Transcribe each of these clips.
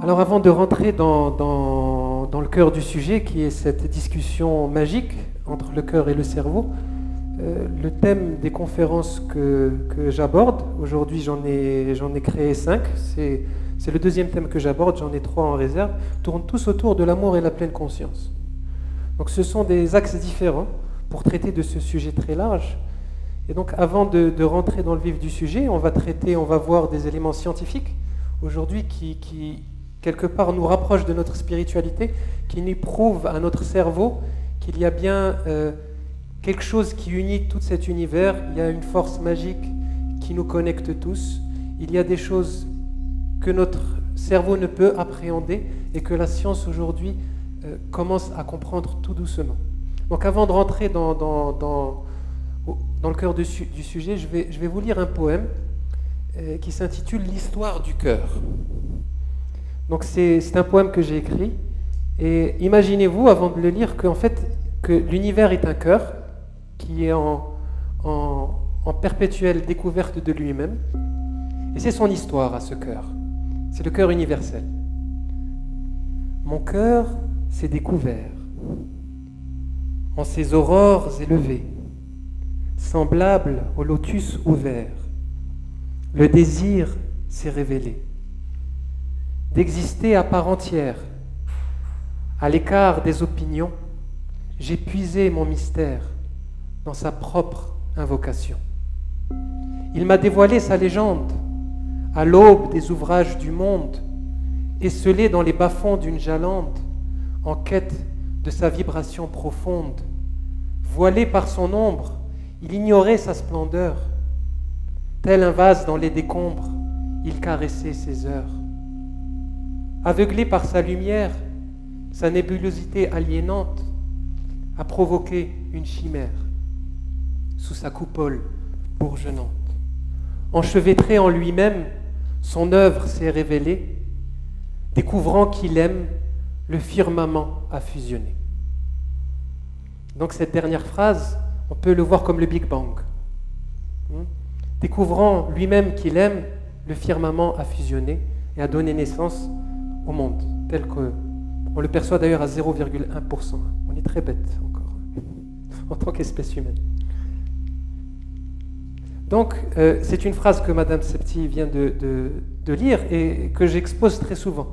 Alors avant de rentrer dans le cœur du sujet, qui est cette discussion magique entre le cœur et le cerveau, le thème des conférences que j'aborde, aujourd'hui j'en ai créé 5, c'est le deuxième thème que j'aborde, j'en ai 3 en réserve, tournent tous autour de l'amour et la pleine conscience. Donc ce sont des axes différents pour traiter de ce sujet très large. Et donc avant de rentrer dans le vif du sujet, on va voir des éléments scientifiques aujourd'hui qui quelque part nous rapprochent de notre spiritualité, qui nous prouvent à notre cerveau qu'il y a bien quelque chose qui unit tout cet univers, il y a une force magique qui nous connecte tous, il y a des choses que notre cerveau ne peut appréhender et que la science aujourd'hui commence à comprendre tout doucement. Donc avant de rentrer dans le cœur du sujet, je vais vous lire un poème qui s'intitule « L'histoire du cœur ». Donc c'est un poème que j'ai écrit, et imaginez-vous, avant de le lire, que l'univers est un cœur qui est en perpétuelle découverte de lui-même, et c'est son histoire à ce cœur. C'est le cœur universel. Mon cœur s'est découvert en ses aurores élevées, semblable au lotus ouvert. Le désir s'est révélé, d'exister à part entière, à l'écart des opinions, j'ai puisé mon mystère dans sa propre invocation. Il m'a dévoilé sa légende, à l'aube des ouvrages du monde, esselé dans les bas-fonds d'une jalande, en quête de sa vibration profonde. Voilé par son ombre, il ignorait sa splendeur. Tel un vase dans les décombres, il caressait ses heures. Aveuglé par sa lumière, sa nébulosité aliénante a provoqué une chimère sous sa coupole bourgeonnante. Enchevêtré en lui-même, son œuvre s'est révélée. Découvrant qu'il aime, le firmament a fusionné. Donc cette dernière phrase, on peut le voir comme le Big Bang. Découvrant lui-même qu'il aime, le firmament a fusionné et a donné naissance au monde, tel qu'on le perçoit d'ailleurs à 0,1%. On est très bête encore, en tant qu'espèce humaine. Donc, c'est une phrase que Madame Septi vient de lire et que j'expose très souvent.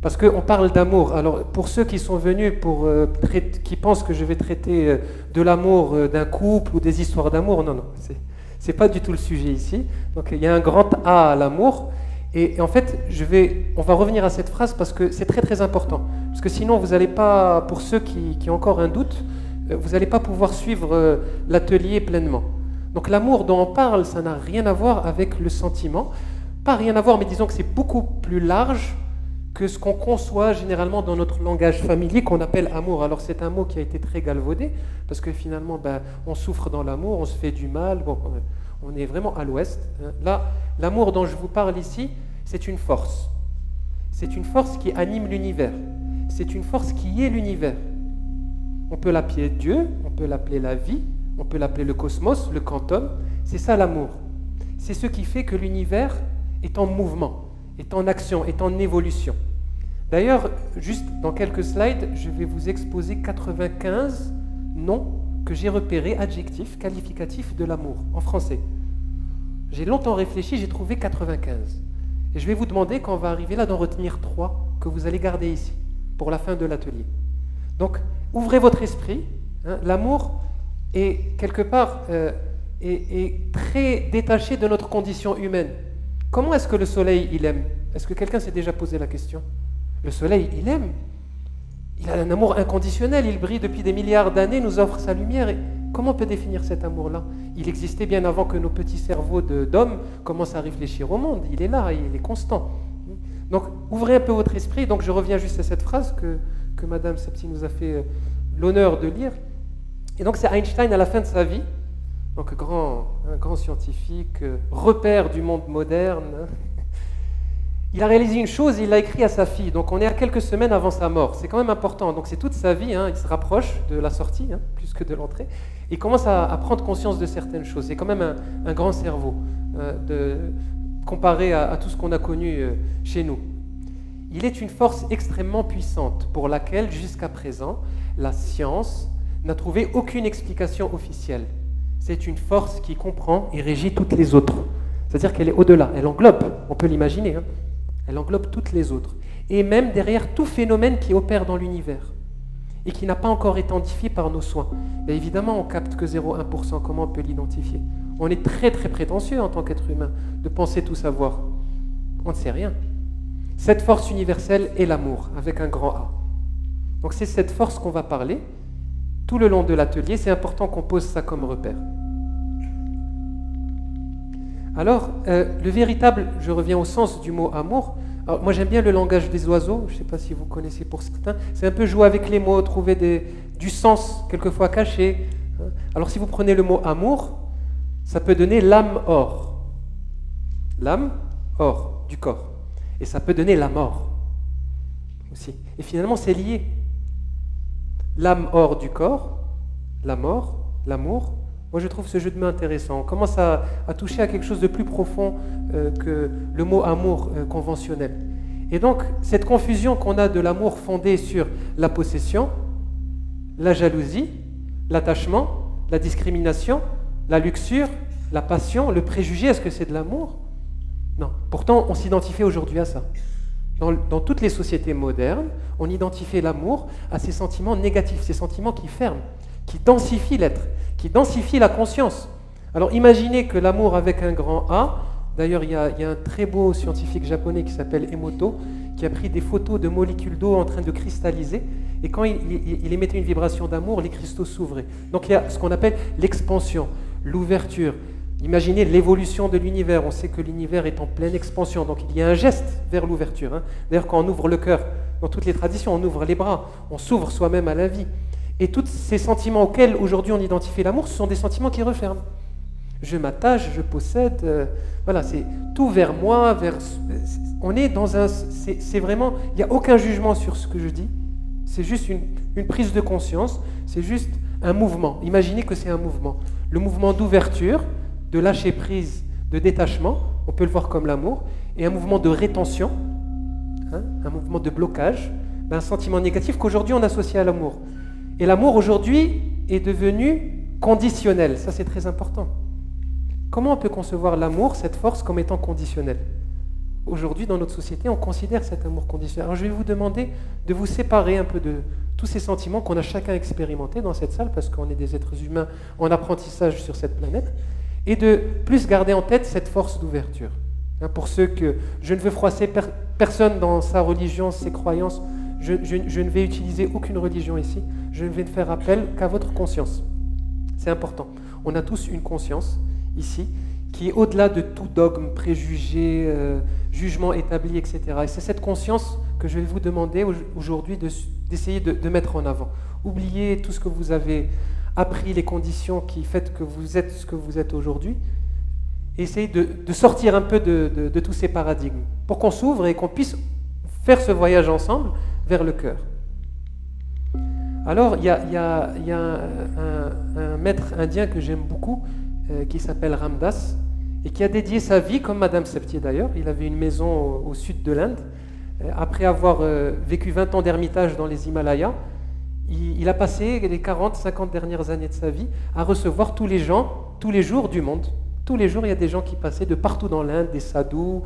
Parce qu'on parle d'amour. Alors, pour ceux qui sont venus, qui pensent que je vais traiter de l'amour d'un couple ou des histoires d'amour, non, c'est pas du tout le sujet ici. Donc, il y a un grand A à l'amour. Et en fait, on va revenir à cette phrase parce que c'est très très important. Parce que sinon, vous n'allez pas, pour ceux qui ont encore un doute, vous n'allez pas pouvoir suivre l'atelier pleinement. Donc l'amour dont on parle, ça n'a rien à voir avec le sentiment. Pas rien à voir, mais disons que c'est beaucoup plus large que ce qu'on conçoit généralement dans notre langage familier qu'on appelle amour. Alors c'est un mot qui a été très galvaudé, parce que finalement, on souffre dans l'amour, on se fait du mal, bon, on est vraiment à l'ouest. Là, l'amour dont je vous parle ici, c'est une force. C'est une force qui anime l'univers. C'est une force qui est l'univers. On peut l'appeler Dieu, on peut l'appeler la vie, on peut l'appeler le cosmos, le quantum. C'est ça l'amour. C'est ce qui fait que l'univers est en mouvement, est en action, est en évolution. D'ailleurs, juste dans quelques slides, je vais vous exposer 95 noms que j'ai repérés, adjectifs, qualificatifs de l'amour, en français. J'ai longtemps réfléchi, j'ai trouvé 95. Et je vais vous demander, quand on va arriver là, d'en retenir 3 que vous allez garder ici, pour la fin de l'atelier. Donc, ouvrez votre esprit. L'amour est, quelque part, est très détaché de notre condition humaine. Comment est-ce que le soleil, il aime? Est-ce que quelqu'un s'est déjà posé la question? Le soleil, il aime. Il a un amour inconditionnel, il brille depuis des milliards d'années, nous offre sa lumière. Et comment on peut définir cet amour-là? Il existait bien avant que nos petits cerveaux d'hommes commencent à réfléchir au monde. Il est là, il est constant. Donc, ouvrez un peu votre esprit. Donc, je reviens juste à cette phrase que Madame Septi nous a fait l'honneur de lire. Et donc, c'est Einstein à la fin de sa vie, donc un grand scientifique, repère du monde moderne. Il a réalisé une chose, il l'a écrit à sa fille. Donc on est à quelques semaines avant sa mort. C'est quand même important. Donc c'est toute sa vie, il se rapproche de la sortie, plus que de l'entrée. Il commence à prendre conscience de certaines choses. C'est quand même un grand cerveau comparé à tout ce qu'on a connu chez nous. il est une force extrêmement puissante pour laquelle, jusqu'à présent, la science n'a trouvé aucune explication officielle. C'est une force qui comprend et régit toutes les autres. C'est-à-dire qu'elle est au-delà, elle englobe, on peut l'imaginer, hein, elle englobe toutes les autres. Et même derrière tout phénomène qui opère dans l'univers et qui n'a pas encore été identifié par nos soins. Et évidemment, on capte que 0,1%, comment on peut l'identifier? On est très très prétentieux en tant qu'être humain de penser tout savoir. On ne sait rien. Cette force universelle est l'amour, avec un grand A. Donc c'est cette force qu'on va parler tout le long de l'atelier. C'est important qu'on pose ça comme repère. Alors, le véritable, je reviens au sens du mot amour. Alors, moi j'aime bien le langage des oiseaux, je ne sais pas si vous connaissez pour certains. C'est un peu jouer avec les mots, trouver du sens, quelquefois caché. Alors si vous prenez le mot amour, ça peut donner l'âme or. L'âme or du corps. Et ça peut donner la mort aussi. Et finalement, c'est lié. L'âme hors du corps, la mort, l'amour. Moi, je trouve ce jeu de mots intéressant. On commence à toucher à quelque chose de plus profond que le mot amour conventionnel. Et donc, cette confusion qu'on a de l'amour fondé sur la possession, la jalousie, l'attachement, la discrimination, la luxure, la passion, le préjugé, est-ce que c'est de l'amour ? Non. Pourtant, on s'identifie aujourd'hui à ça. Dans toutes les sociétés modernes, on identifie l'amour à ces sentiments négatifs, ces sentiments qui ferment, qui densifient l'être, qui densifient la conscience. Alors imaginez que l'amour avec un grand A, d'ailleurs il y a un très beau scientifique japonais qui s'appelle Emoto, qui a pris des photos de molécules d'eau en train de cristalliser, et quand il émettait une vibration d'amour, les cristaux s'ouvraient. Donc il y a ce qu'on appelle l'expansion, l'ouverture. Imaginez l'évolution de l'univers. On sait que l'univers est en pleine expansion, donc il y a un geste vers l'ouverture. Hein. D'ailleurs, quand on ouvre le cœur, dans toutes les traditions, on ouvre les bras, on s'ouvre soi-même à la vie. Et tous ces sentiments auxquels aujourd'hui on identifie l'amour, ce sont des sentiments qui referment. Je m'attache, je possède, voilà, c'est tout vers moi, on est dans un... C'est vraiment... Il n'y a aucun jugement sur ce que je dis, c'est juste une prise de conscience, c'est juste un mouvement. Imaginez que c'est un mouvement. Le mouvement d'ouverture, de lâcher prise, de détachement, on peut le voir comme l'amour, et un mouvement de rétention, hein, un mouvement de blocage, un sentiment négatif qu'aujourd'hui on associe à l'amour. Et l'amour aujourd'hui est devenu conditionnel, ça c'est très important. Comment on peut concevoir l'amour, cette force, comme étant conditionnelle? Aujourd'hui, dans notre société, on considère cet amour conditionnel. Alors je vais vous demander de vous séparer un peu de tous ces sentiments qu'on a chacun expérimentés dans cette salle, parce qu'on est des êtres humains en apprentissage sur cette planète, et de plus garder en tête cette force d'ouverture. Pour ceux que je ne veux froisser personne dans sa religion, ses croyances, je ne vais utiliser aucune religion ici, je ne vais ne faire appel qu'à votre conscience. C'est important. On a tous une conscience ici qui est au-delà de tout dogme, préjugé, jugement établi, etc. Et c'est cette conscience que je vais vous demander aujourd'hui d'essayer de mettre en avant. Oubliez tout ce que vous avez appris, les conditions qui font que vous êtes ce que vous êtes aujourd'hui. Essayez de sortir un peu de tous ces paradigmes pour qu'on s'ouvre et qu'on puisse faire ce voyage ensemble vers le cœur. Alors, il y a un maître indien que j'aime beaucoup, qui s'appelle Ramdas, et qui a dédié sa vie, comme Madame Septier d'ailleurs. Il avait une maison au sud de l'Inde. Après avoir vécu 20 ans d'ermitage dans les Himalayas, il a passé les 40-50 dernières années de sa vie à recevoir tous les gens, tous les jours du monde. Tous les jours, il y a des gens qui passaient de partout dans l'Inde, des sadhus,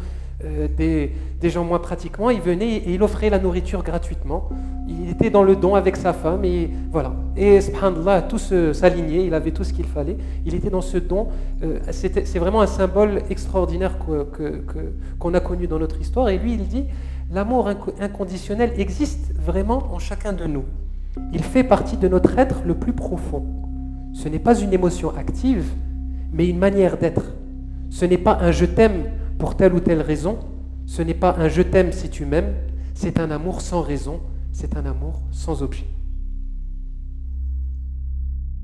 des gens moins pratiquants. Il venait et il offrait la nourriture gratuitement. Il était dans le don avec sa femme et voilà. Et subhanallah, tout s'alignait, il avait tout ce qu'il fallait. Il était dans ce don. C'est vraiment un symbole extraordinaire qu'on a connu dans notre histoire. Et lui, il dit, l'amour inconditionnel existe vraiment en chacun de nous. Il fait partie de notre être le plus profond. Ce n'est pas une émotion active, mais une manière d'être. Ce n'est pas un « je t'aime » pour telle ou telle raison. Ce n'est pas un « je t'aime si tu m'aimes ». C'est un amour sans raison. C'est un amour sans objet.